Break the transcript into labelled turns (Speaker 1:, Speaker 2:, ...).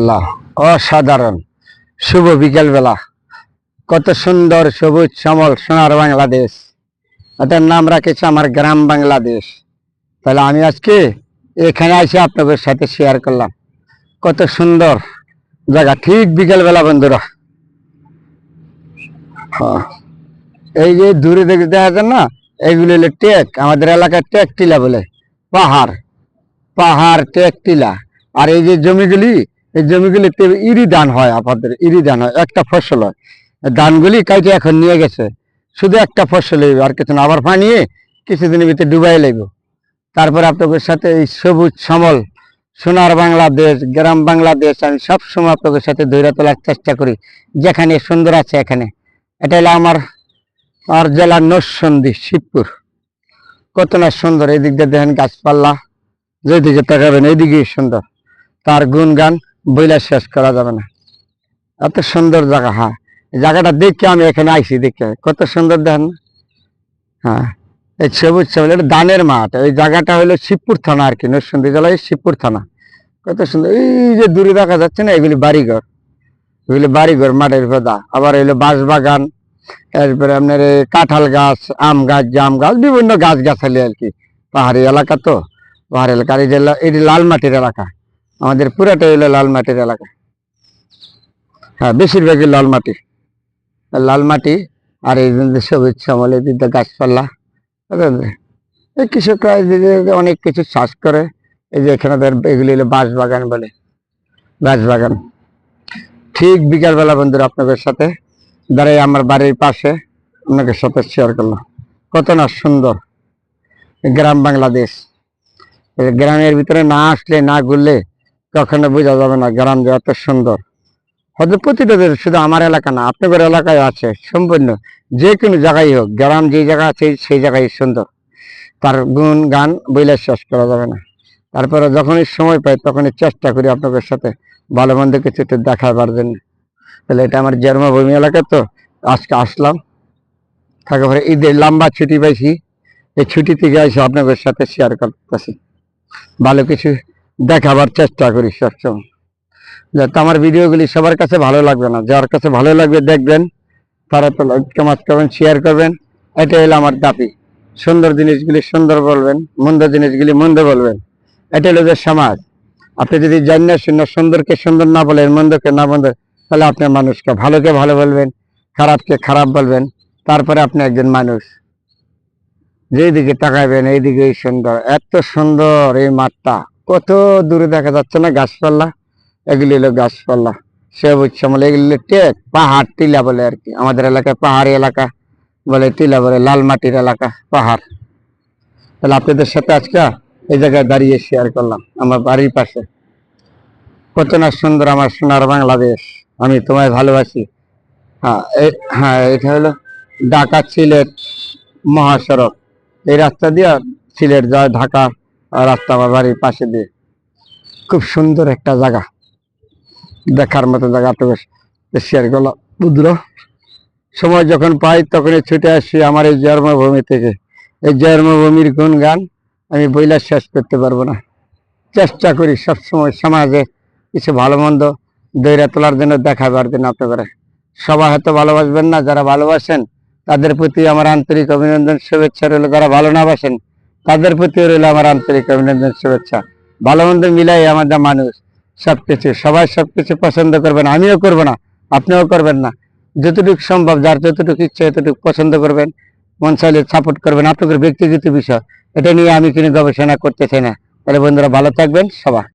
Speaker 1: মাশাআল্লাহ, অসাধারণ। শুভ বিকেল বেলা, কত সুন্দর সবুজ শ্যামল সোনার বাংলাদেশ। এটার নাম রাখেছে আমার গ্রাম বাংলাদেশ। তাহলে আমি আজকে এখানে এসে আপনাদের সাথে শেয়ার করলাম কত সুন্দর জায়গা। ঠিক বিকেল বেলা বন্ধুরা, এই যে দূরে দেখে দেখা যায় না, এইগুলো হলো টেক। আমাদের এলাকায় টেক টিলা বলে, পাহাড় পাহাড় টেক টিলা। আর এই যে জমিগুলি, এই জমিগুলিতে ইরি ধান হয়, আপনাদের ইরি ধান হয়, একটা ফসল হয়। ধানগুলি কাইটে এখন নিয়ে গেছে, শুধু একটা ফসল হইবে, আর কিছু না। আবার পানি কিছুদিনের ভিতরে ডুবাই লাগবে। তারপরে আপনাদের সাথে এই সবুজ শ্যামল সোনার বাংলাদেশ, গ্রাম বাংলাদেশ আমি সবসময় আপনাদের সাথে ধরে তোলার চেষ্টা করি, যেখানে সুন্দর আছে এখানে। এটা হলো আমার আর জেলার নরসিংদী, শিবপুর। কত না সুন্দর। এই দিক দিয়ে দেখেন গাছপালা, যেদিকে তাকাবেন এইদিকে সুন্দর। তার গুণগান বইলা শেষ করা যাবে না, এত সুন্দর জায়গা। হ্যাঁ, জায়গাটা দেখে আমি এখানে আইসি, দেখে কত সুন্দর দেখেন। হ্যাঁ, এই সবুজ সবুজ, এটা ধানের মাঠ। এই জায়গাটা হলো শিবপুর থানা আর কি, নরসিংদী জেলায় শিবপুর থানা। কত সুন্দর। এই যে দূরে দেখা যাচ্ছে না, এগুলি বাড়িঘর, এগুলি বাড়িঘর মাঠের ভেদা। আবার হইলো বাঁশ বাগান, এরপরে আপনার কাঁঠাল গাছ, আম গাছ, জাম গাছ, বিভিন্ন গাছ গাছালি আর কি। পাহাড়ি এলাকা তো, পাহাড়ি এলাকা। আর এটি লাল মাটির এলাকা, আমাদের পুরাটাই হলো লাল মাটির এলাকা। হ্যাঁ, বেশিরভাগই লাল মাটি, লাল মাটি। আর এই সবুজ শ্যামল, এই দিকটা গাছপালা। এই কৃষকরা অনেক কিছু চাষ করে। এই যে এখানে এগুলি হলো বাঁশ বাগান বলে, বাঁশ বাগান। ঠিক বিকাল বেলা বন্ধুরা আপনাদের সাথে দাঁড়াই আমার বাড়ির পাশে আপনাদের সাথে শেয়ার করলাম কত না সুন্দর গ্রাম বাংলাদেশ। গ্রামের ভিতরে না আসলে, না ঘুরলে কখনো বোঝা যাবে না গ্রাম যে এত সুন্দর। হয়তো প্রতিটা দেশ, শুধু আমার এলাকা না, আপনাদের এলাকায় আছে সম্পূর্ণ। যে কোনো জায়গায় হোক, গ্রাম যে জায়গা আছে সেই জায়গায় সুন্দর। তার গুণ গান বইলে শেষ করা যাবে না। তারপরে যখনই সময় পাই তখনই চেষ্টা করি আপনাদের সাথে ভালো মন্দ কিছু একটু দেখাবার জন্য। তাহলে এটা আমার জন্মভূমি এলাকা, তো আজকে আসলাম। থাকে পরে ঈদের লম্বা ছুটি পাইছি, এই ছুটি থেকে এসে আপনাদের সাথে শেয়ার করতেছি, ভালো কিছু দেখাবার চেষ্টা করি সবসময়। যাতে আমার ভিডিওগুলি সবার কাছে ভালো লাগবে না, যার কাছে ভালো লাগবে দেখবেন, তারা তো কমেন্ট করবেন, শেয়ার করবেন। এটা হলো আমার দাবি। সুন্দর জিনিসগুলি সুন্দর বলবেন, মন্দ জিনিসগুলি মন্দ বলবেন। এটা হলো যে সমাজ। আপনি যদি জানেন শুনে সুন্দরকে সুন্দর না বলেন, মন্দকে না বলেন, তাহলে আপনি মানুষকে ভালোকে ভালো বলবেন, খারাপকে খারাপ বলবেন। তারপরে আপনি একজন মানুষ। যেদিকে তাকাবেন এইদিকে সুন্দর, এত সুন্দর এই মাঠটা। কত দূরে দেখা যাচ্ছে না গাছপালা, এগুলি হলো গাছপালা, সবুজ শ্যামল। এগুলি হলো টেক, পাহাড় টিলা বলে আর কি। আমাদের এলাকায় পাহাড়ি এলাকা বলে, টিলা বলে, লাল মাটির এলাকা, পাহাড়। তাহলে আপনাদের সাথে আজকে এই জায়গায় দাঁড়িয়ে শেয়ার করলাম আমার বাড়ির পাশে। কত না সুন্দর আমার সোনার বাংলাদেশ, আমি তোমায় ভালোবাসি। হ্যাঁ, হ্যাঁ, এটা হলো ঢাকা সিলেট মহাসড়ক। এই রাস্তা দিয়ে সিলেট যায়, ঢাকা রাস্তা আমার বাড়ির পাশে দিয়ে। খুব সুন্দর একটা জায়গা, দেখার মতো জায়গা। আপনাদের শেয়ার করলাম বুঝলো। সময় যখন পাই তখনই ছুটে আসি আমার এই জন্মভূমি থেকে। এই জন্মভূমির গুণগান আমি বইলা শেষ করতে পারবো না। চেষ্টা করি সবসময় সমাজে কিছু ভালো মন্দ দৈরা তোলার জন্য, দেখাবার জন্য। আপনারা সবাই হয়তো ভালোবাসবেন না, যারা ভালোবাসেন তাদের প্রতি আমার আন্তরিক অভিনন্দন, শুভেচ্ছা রইল। যারা ভালো না বাসেন তাদের প্রতি রইল আমার আন্তরিক অভিনন্দন, শুভেচ্ছা। ভালো মন্দ মিলাই আমাদের মানুষ, সবকিছু সবাই সবকিছু পছন্দ করবেন, আমিও করবো না, আপনিও করবেন না। যতটুকু সম্ভব, যার যতটুকু ইচ্ছে ততটুকু পছন্দ করবেন, মন চাইলে সাপোর্ট করবেন। আপনাদের ব্যক্তিগত বিষয়, এটা নিয়ে আমি কোনো গবেষণা করতে চাই না। তাহলে বন্ধুরা ভালো থাকবেন সবাই।